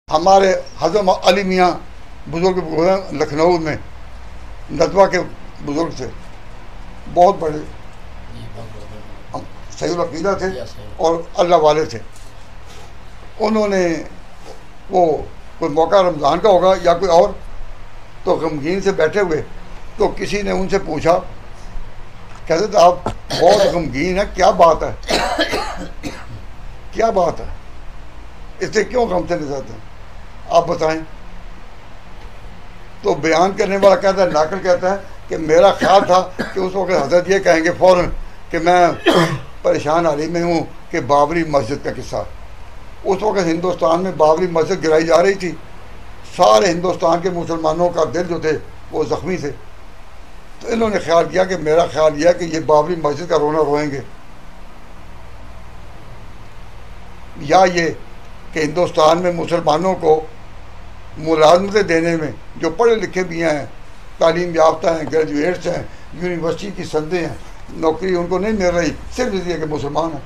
हमारे हज़रत अली मियाँ बुज़ुर्ग लखनऊ में नदवा के बुज़ुर्ग थे, बहुत बड़े सही वकीला थे और अल्लाह वाले थे। उन्होंने वो कोई मौका रमज़ान का होगा या कोई और, तो गमगीन से बैठे हुए, तो किसी ने उनसे पूछा, कहते थे आप बहुत गमगीन है, क्या बात है, क्या बात है, इससे क्यों गम से नजर हैं, आप बताएं। तो बयान करने वाला कहता है, नाकल कहता है कि मेरा ख्याल था कि उस वक्त हजरत ये कहेंगे फ़ौरन कि मैं परेशान हाली में हूँ कि बाबरी मस्जिद का किस्सा। उस वक्त हिंदुस्तान में बाबरी मस्जिद गिराई जा रही थी, सारे हिंदुस्तान के मुसलमानों का दिल जो थे वो ज़ख्मी थे। तो इन्होंने ख्याल किया कि मेरा ख्याल यह है कि ये बाबरी मस्जिद का रोना रोएंगे, या ये कि हिंदुस्तान में मुसलमानों को मुलाजमतें देने में जो पढ़े लिखे भी हैं, तालीम याफ्ता हैं, ग्रेजुएट्स हैं, यूनिवर्सिटी की संदें हैं, नौकरी उनको नहीं मिल रही, सिर्फ इसलिए कि मुसलमान हैं,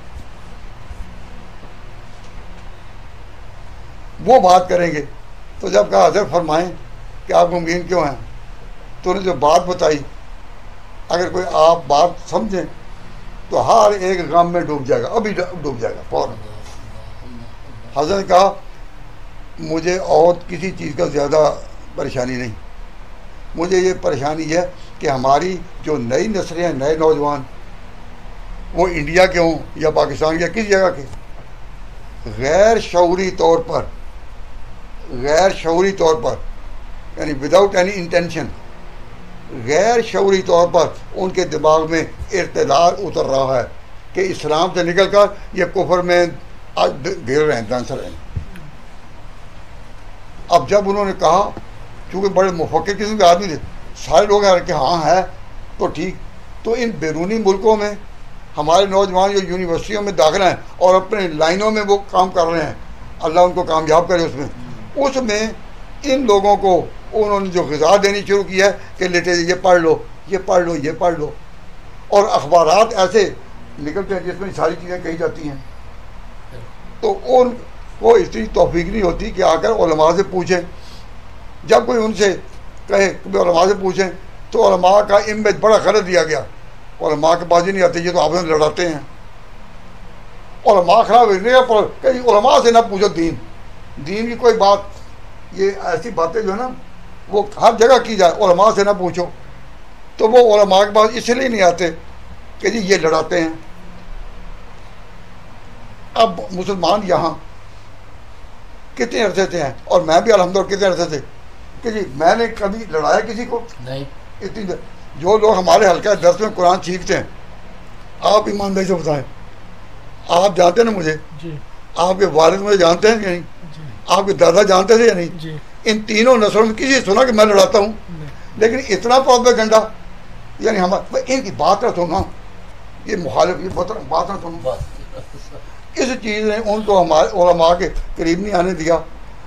वो बात करेंगे। तो जब कहा हज़रत फरमाएं कि आप गमगीन क्यों हैं, तो उन्हें जो बात बताई, अगर कोई आप बात समझें तो हर एक गम में डूब जाएगा, अभी डूब जाएगा फ़ौरन। हज़रत ने कहा मुझे और किसी चीज़ का ज़्यादा परेशानी नहीं, मुझे ये परेशानी है कि हमारी जो नई नस्लें हैं, नए नौजवान, वो इंडिया के हों या पाकिस्तान या किस जगह के, गैर शऊरी तौर पर यानी विदाउट एनी इंटेंशन, गैर शऊरी तौर पर उनके दिमाग में इर्तिदाद उतर रहा है कि इस्लाम से निकल कर ये कुफर में गिर रहे हैं, डांसर हैं। अब जब उन्होंने कहा, चूँकि बड़े मुफक्किर किस्म के आदमी थे, सारे लोग कह रहे कि हाँ है तो ठीक, तो इन बैरूनी मुल्कों में हमारे नौजवान जो यूनिवर्सिटियों में दाखिला हैं और अपने लाइनों में वो काम कर रहे हैं, अल्लाह उनको कामयाब करे उसमें इन लोगों को उन्होंने जो ग़िज़ा देनी शुरू की है कि लेटे ये पढ़ लो, ये पढ़ लो, ये पढ़ लो, और अखबारात ऐसे निकलते हैं जिसमें सारी चीज़ें कही जाती हैं। तो उनको इतनी तौफीक नहीं होती कि आकर उलमा से पूछें। जब कोई उनसे कहे कि उलमा से पूछें तो उलमा का इमेज बड़ा गलत दिया गया, उलमा के बाजी नहीं आते, ये तो आपस में लड़ाते हैं, उलमा खराब कहीं उलमा से ना पूछो दीन की कोई बात, ये ऐसी बातें जो है ना वो हर जगह की जाए, उलमा से ना पूछो, तो वो उलमा के पास इसलिए नहीं आते कि जी ये लड़ाते हैं। अब मुसलमान यहाँ कितने अरसे से हैं, और मैं भी अल्हम्दुलिल्लाह कितने अरसे से, कि जी मैंने कभी लड़ाया किसी को नहीं। इतनी जो लोग हमारे हल्का दर्स में कुरान सीखते हैं, आप ईमानदारी से बताएं, आप जानते हैं ना मुझे जी, आपके वालिद मुझे जानते हैं या नहीं, आपके दादा जानते थे या नहीं जी। इन तीनों नस्लों में किसी सुना कि मैं लड़ाता हूँ, लेकिन इतना प्रोपेगेंडा, यानी हमारे इनकी बात ना सुनना, ये मुखालिफ, ये बात ना सुनना, इस चीज़ ने उनको हमारे उलमा के करीब नहीं आने दिया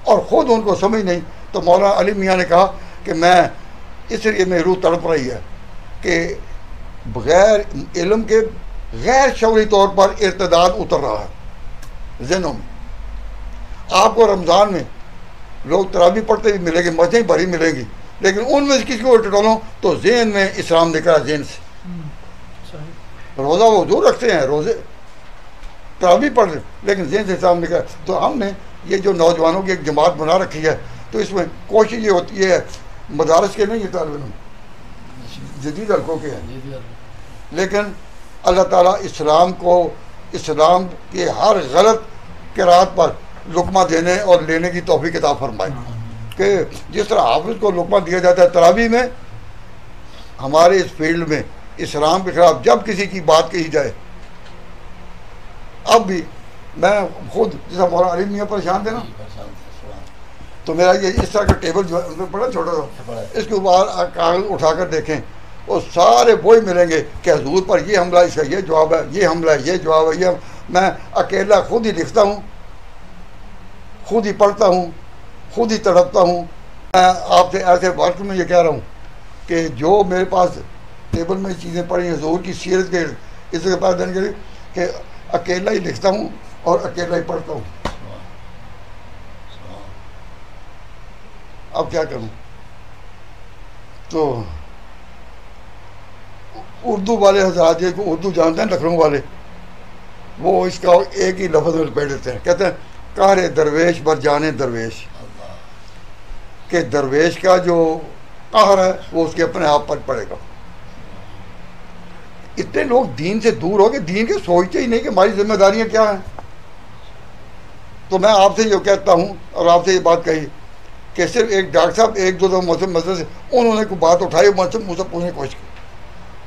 और ख़ुद उनको समझ नहीं। तो मौलाना अली मियाँ ने कहा कि मैं इसलिए मेरी रूह तड़प रही है कि बग़ैर इल्म के गैर शऊरी तौर पर इर्तिदाद उतर रहा है ज़हनों में। आपको रमज़ान में लोग तरावी पढ़ते भी मिलेंगे, मस्जिदें भरी मिलेंगी, लेकिन उनमें से किसी को टटोलो तो जहन में इस्लाम निकला, जहन से। रोज़ा वो जो रखते हैं, रोज़े तरावी पढ़ रहे, लेकिन जहन से इस्लाम निकला। तो हमने ये जो नौजवानों की एक जमात बना रखी है, तो इसमें कोशिश ये होती है, मदारस के नहीं, ये तालिब इल्म जदीद हल्कों के हैं, लेकिन अल्लाह ताला इस्लाम के हर गलत किरात पर लुकमा देने और लेने की तौफीक अता फरमाए कि जिस तरह हाफिज़ को लुकमा दिया जाता है तरावी में, हमारे इस फील्ड में इस्लाम के खिलाफ जब किसी की बात कही जाए, अब भी मैं खुद जैसा मौलाना अली मियाँ परेशान थे ना, तो मेरा ये इस तरह का टेबल जो है उसमें बड़ा छोटा था, इसके ऊपर कागज उठाकर देखें वो सारे वही मिलेंगे कि हुजूर पर ये हमला, इसका ये जवाब है, ये हमला, ये जवाब है। ये मैं अकेला खुद ही लिखता हूँ, खुद ही पढ़ता हूँ, खुद ही तड़पता हूँ। मैं आपसे ऐसे वक्त में ये कह रहा हूँ कि जो मेरे पास टेबल में चीज़ें पड़ी हुजूर की सीरत के इसके पास देने के लिए, कि अकेला ही लिखता हूँ और अकेला ही पढ़ता हूँ। अब क्या करूं? तो उर्दू वाले हजरात को उर्दू जानते हैं, लखनऊ वाले, वो इसका एक ही लफ्ज़ में लपेट देते हैं, कहते हैं कार दरवेश बर जाने दरवेश, कि दरवेश का जो कहर है वो उसके अपने आप पर पड़ेगा। इतने लोग दीन से दूर हो गए, दीन के सोचते ही नहीं कि हमारी जिम्मेदारियां क्या हैं। तो मैं आपसे जो कहता हूं और आपसे ये बात कही कि सिर्फ एक डॉक्टर साहब एक दो मसले से उन्होंने कोई बात उठाई, मुझसे पूछने की कोशिश की,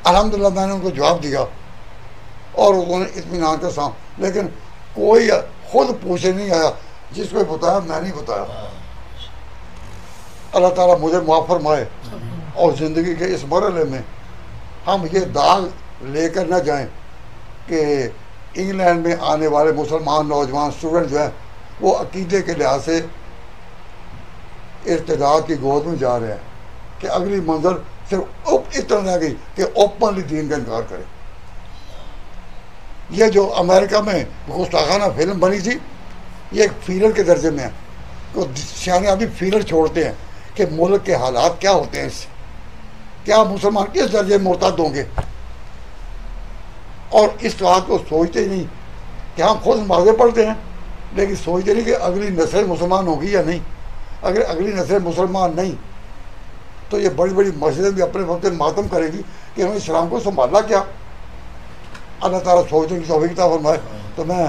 अल्हम्दुलिल्लाह मैंने उनको जवाब दिया और उन्होंने इत्मीनान के साथ, लेकिन कोई खुद पूछे नहीं आया, जिसको बताया मैं नहीं बताया। अल्लाह ताला मुझे माफ़ फरमाए और ज़िंदगी के इस मरहले में हम ये दाग लेकर न जाएं कि इंग्लैंड में आने वाले मुसलमान नौजवान स्टूडेंट जो हैं वो अकीदे के लिहाज से इर्तिदाद की गोद में जा रहे हैं कि अगली मंजिल सिर्फ इस तरह रह गई कि ओपनली दीन का इनकार करें। यह जो अमेरिका में गुस्ताखाना फिल्म बनी थी, ये एक फीलर के दर्जे में है, तो सियाने आदमी फीलर छोड़ते हैं कि मुल्क के हालात क्या होते हैं, इससे क्या मुसलमान किस दर्जे में मुर्तद होंगे, और इस बात को सोचते ही नहीं कि हम खुद नमाज़ें पढ़ते हैं लेकिन सोचते नहीं कि अगली नस्ल मुसलमान होगी या नहीं। अगर अगली नस्ल मुसलमान नहीं तो ये बड़ी बड़ी मस्जिदें भी अपने वक्त मातम करेगी कि हमें इस्लाम को संभाला क्या। अल्लाह ताला सोचने की तौफीक अता फरमाए। तो मैं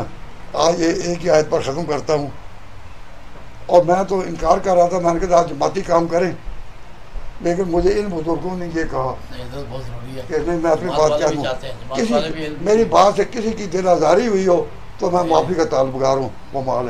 आज ये एक ही आयत पर ख़त्म करता हूँ, और मैं तो इनकार कर रहा था, मैंने कहा जमाती काम करें, लेकिन मुझे इन बुजुर्गों ने ये कहा कि नहीं मैं अपनी बात क्या दूँ, किसी मेरी बात से किसी की दिल आज़ारी हुई हो तो मैं माफ़ी का ताल्लुकार हूँ, वो माल है।